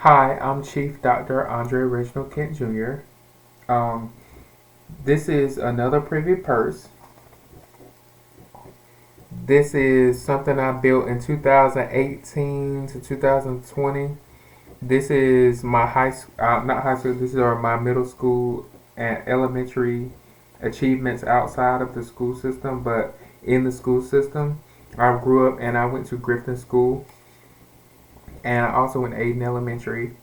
Hi, I'm Chief Dr. Andre Reginald Kent Jr. Um, this is another Privy purse. This is something I built in 2018 to 2020. This is my not high school, this is my middle school and elementary achievements outside of the school system, but in the school system. I grew up and I went to Grifton School, and I also went to Aiden Elementary.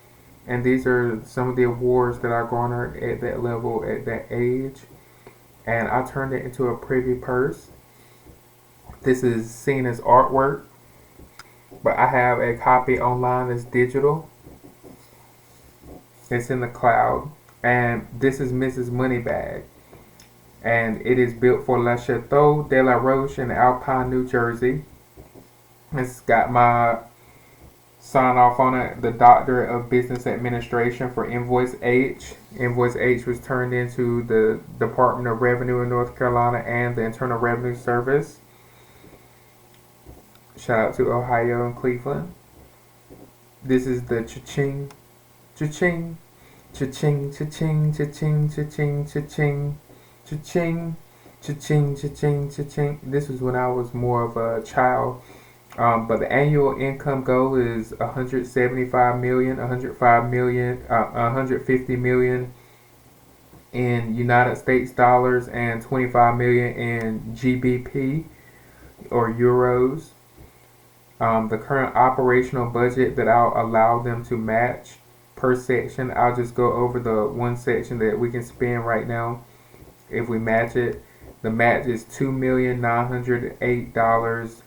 And these are some of the awards that I garnered at that level at that age. And I turned it into a Privy purse. This is seen as artwork, but I have a copy online that's digital. It's in the cloud. And this is Mrs. Moneybag. And it is built for Le Chateau de la Roche in Alpine, New Jersey. It's got my sign off on it, the Doctorate of Business Administration for Invoice H. Invoice H was turned into the Department of Revenue in North Carolina and the Internal Revenue Service. Shout out to Ohio and Cleveland. This is the cha-ching, cha-ching, cha-ching, cha-ching, cha-ching, cha-ching, cha-ching, cha-ching, cha-ching, cha-ching, cha-ching. This was when I was more of a child. But the annual income goal is 175 million, 105 million, 150 million in United States dollars and 25 million in GBP or euros. The current operational budget that I'll allow them to match per section, I'll just go over the one section that we can spend right now if we match it. The match is $2,908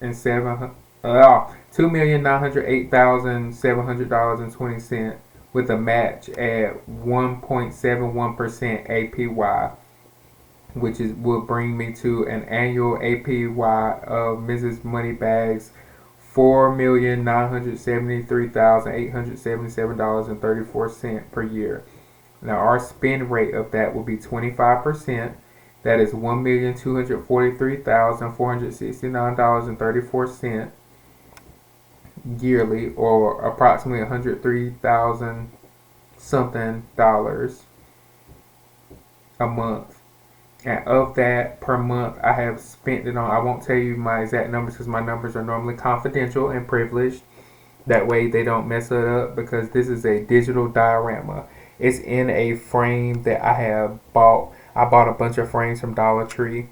and $2,908,700.20 with a match at 1.71% APY, which will bring me to an annual APY of Mrs. Moneybags $4,973,877.34 per year. Now our spend rate of that will be 25%. That is $1,243,469.34 yearly, or approximately 103,000 something dollars a month. And of that per month, I have spent it on. I won't tell you my exact numbers because my numbers are normally confidential and privileged. That way they don't mess it up, because this is a digital diorama. It's in a frame that I have bought. I bought a bunch of frames from Dollar Tree,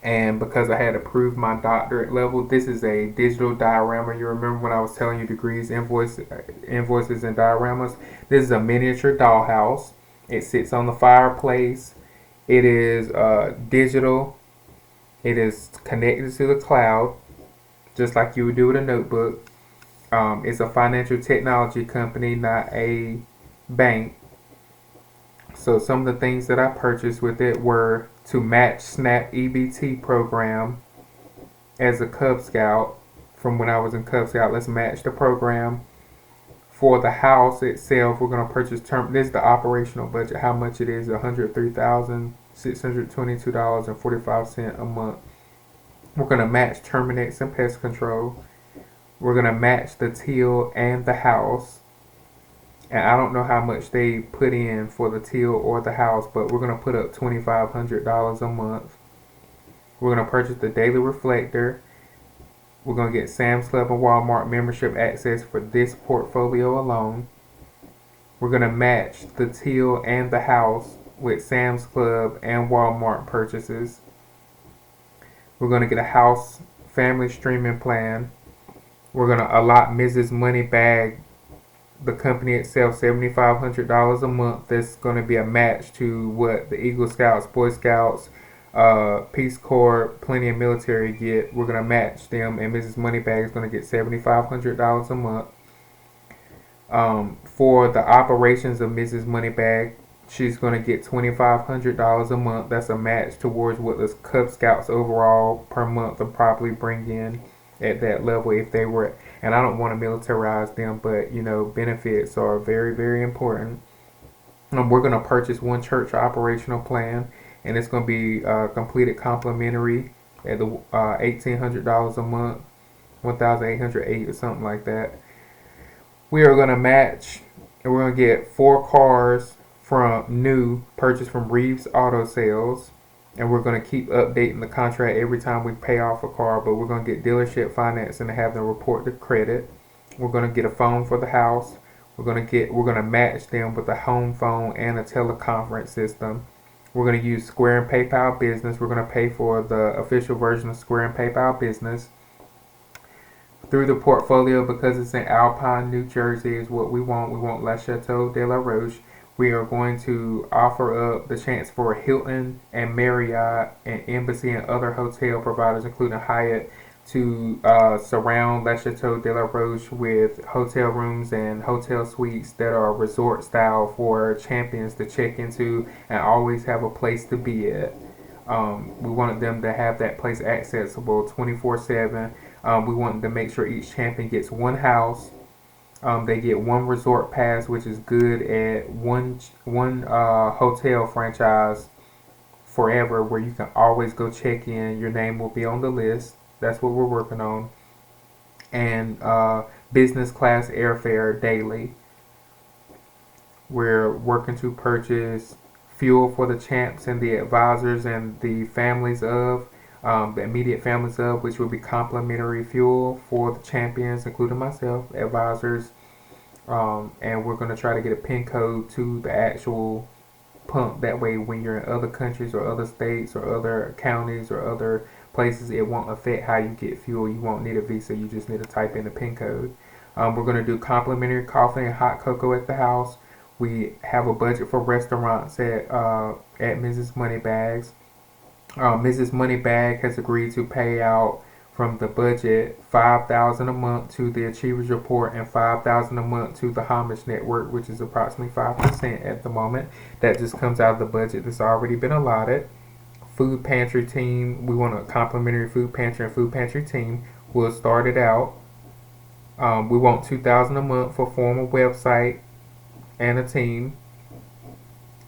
and because I had approved my doctorate level, this is a digital diorama. You remember when I was telling you degrees, invoices, and dioramas? This is a miniature dollhouse. It sits on the fireplace. It is digital. It is connected to the cloud, just like you would do with a notebook. It's a financial technology company, not a bank. So some of the things that I purchased with it were to match SNAP EBT program as a Cub Scout from when I was in Cub Scout. Let's match the program. For the house itself, we're going to purchase this is the operational budget, how much it is, $103,622.45 a month. We're going to match Terminex and pest control. We're going to match the teal and the house. And I don't know how much they put in for the teal or the house, but we're going to put up $2,500 a month. We're going to purchase the daily reflector. We're going to get Sam's Club and Walmart membership access for this portfolio alone. We're going to match the teal and the house with Sam's Club and Walmart purchases. We're going to get a house family streaming plan. We're going to allot Mrs. Moneybag, the company itself, $7,500 a month. That's going to be a match to what the Eagle Scouts, Boy Scouts, Peace Corps, plenty of military get. We're going to match them, and Mrs. Moneybag is going to get $7,500 a month. For the operations of Mrs. Moneybag, she's going to get $2,500 a month. That's a match towards what the Cub Scouts overall per month will probably bring in at that level if they were. And I don't want to militarize them, but benefits are very, very important. We're going to purchase one church operational plan, and it's going to be completed complimentary at the $1,800 a month, 1,808 or something like that. We are going to match, and we're going to get 4 cars from new purchased from Reeves Auto Sales. And we're going to keep updating the contract every time we pay off a car, but we're going to get dealership financing and have them report the credit. We're going to get a phone for the house. We're going to match them with a home phone and a teleconference system. We're going to use Square and PayPal Business. We're going to pay for the official version of Square and PayPal Business. Through the portfolio, because it's in Alpine, New Jersey, is what we want. We want La Chateau de la Roche. We are going to offer up the chance for Hilton and Marriott and Embassy and other hotel providers, including Hyatt, to surround La Chateau de la Roche with hotel rooms and hotel suites that are resort style for champions to check into and always have a place to be at. We wanted them to have that place accessible 24/7. We wanted to make sure each champion gets one house. They get one resort pass, which is good at one hotel franchise forever, where you can always go check in. Your name will be on the list. That's what we're working on. And business class airfare daily. We're working to purchase fuel for the champs and the advisors and the families of, the immediate families of, which will be complimentary fuel for the champions, including myself, advisors. And we're going to try to get a PIN code to the actual pump. That way, when you're in other countries or other states or other counties or other places, it won't affect how you get fuel. You won't need a visa. You just need to type in the PIN code. We're going to do complimentary coffee and hot cocoa at the house. We have a budget for restaurants at Mrs. Moneybags. Mrs. Moneybag has agreed to pay out from the budget $5,000 a month to the Achievers Report and $5,000 a month to the Homage Network, which is approximately 5% at the moment. That just comes out of the budget that's already been allotted. Food pantry team, we want a complimentary food pantry and food pantry team. We'll start it out. We want $2,000 a month for formal website and a team.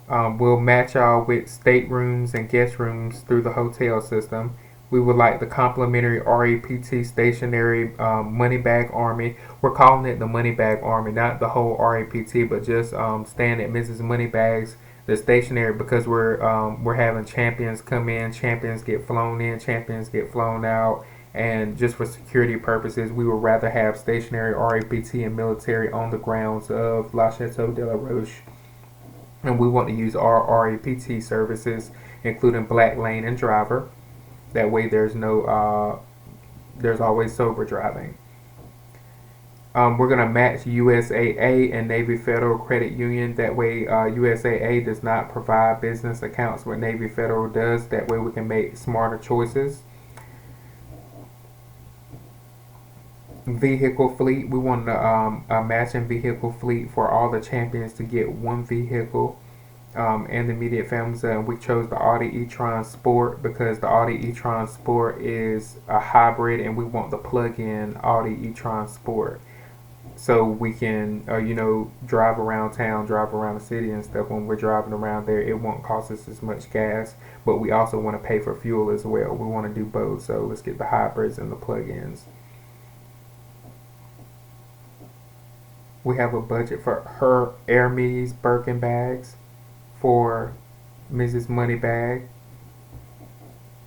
We'll match y'all with staterooms and guest rooms through the hotel system. We would like the complimentary RAPT stationary money bag army. We're calling it the money bag army, not the whole RAPT, but just staying at Mrs. Moneybags, the stationary, because we're having champions come in, champions get flown in, champions get flown out, and just for security purposes, we would rather have stationary RAPT and military on the grounds of La Chateau de la Roche. And we want to use our RAPT services, including Black Lane and Driver. That way, there's always sober driving. We're gonna match USAA and Navy Federal Credit Union. That way, USAA does not provide business accounts, but Navy Federal does. That way, we can make smarter choices. Vehicle fleet. We want a matching vehicle fleet for all the champions to get one vehicle. And the immediate families. We chose the Audi e-tron Sport because the Audi e-tron Sport is a hybrid, and we want the plug-in Audi e-tron Sport, so we can drive around town, drive around the city and stuff. When we're driving around there, it won't cost us as much gas, but we also want to pay for fuel as well. We want to do both, so let's get the hybrids and the plug-ins. We have a budget for her Hermes Birkin bags for Mrs. Moneybag,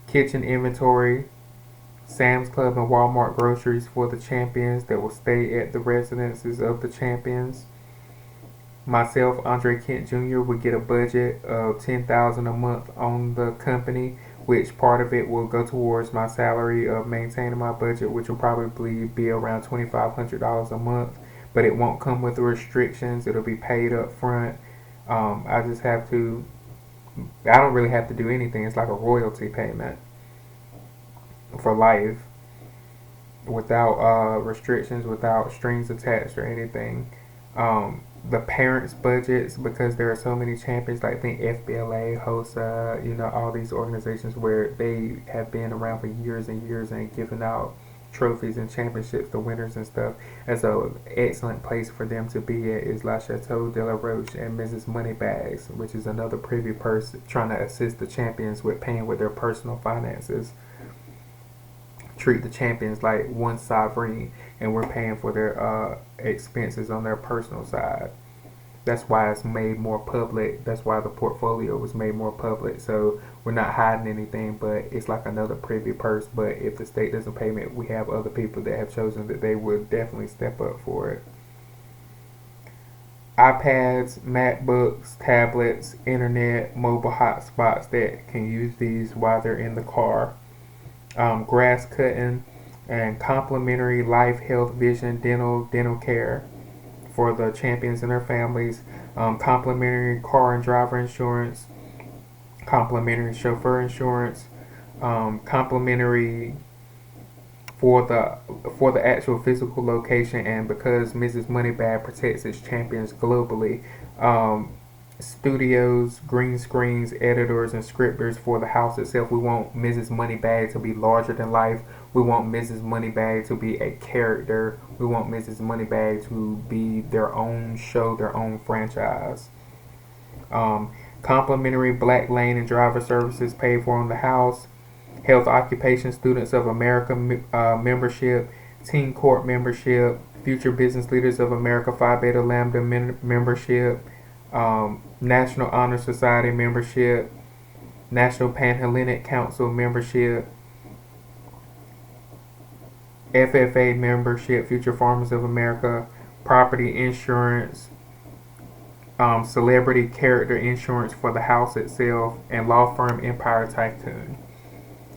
kitchen inventory, Sam's Club and Walmart groceries for the champions that will stay at the residences of the champions. Myself, Andre Kent Jr., would get a budget of $10,000 a month on the company, which part of it will go towards my salary of maintaining my budget, which will probably be around $2,500 a month, but it won't come with the restrictions. It'll be paid up front. I don't really have to do anything. It's like a royalty payment for life without restrictions, without strings attached or anything. The parents' budgets, because there are so many champions, like I think FBLA, HOSA, all these organizations where they have been around for years and years and giving out trophies and championships to winners and stuff. And so an excellent place for them to be at is La Chateau de la Roche and Mrs. Moneybags, which is another Privy person trying to assist the champions with paying with their personal finances. treat the champions like one sovereign, and we're paying for their expenses on their personal side. That's why it's made more public. That's why the portfolio was made more public. So we're not hiding anything, but it's like another Privy purse. But if the state doesn't pay me, we have other people that have chosen that they would definitely step up for it. iPads, MacBooks, tablets, internet, mobile hotspots that can use these while they're in the car. Grass cutting and complimentary life, health, vision, dental care for the champions and their families. Complimentary car and driver insurance, complimentary chauffeur insurance, complimentary for the actual physical location, and because Mrs. Moneybag protects its champions globally, studios, green screens, editors, and scripters for the house itself. We want Mrs. Moneybag to be larger than life. We want Mrs. Moneybag to be a character. We want Mrs. Moneybag to be their own show, their own franchise. Complimentary Black Lane and driver services paid for on the house. Health Occupation Students of America membership. Teen Court membership. Future Business Leaders of America Phi Beta Lambda membership. National Honor Society membership, National Panhellenic Council membership, FFA membership, Future Farmers of America, property insurance, celebrity character insurance for the house itself, and law firm Empire Tycoon.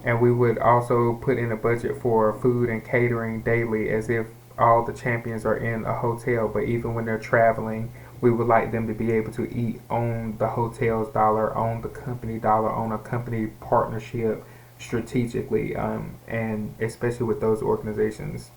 And we would also put in a budget for food and catering daily, as if all the champions are in a hotel, but even when they're traveling, we would like them to be able to eat on the hotel's dollar, on the company dollar, on a company partnership strategically, and especially with those organizations.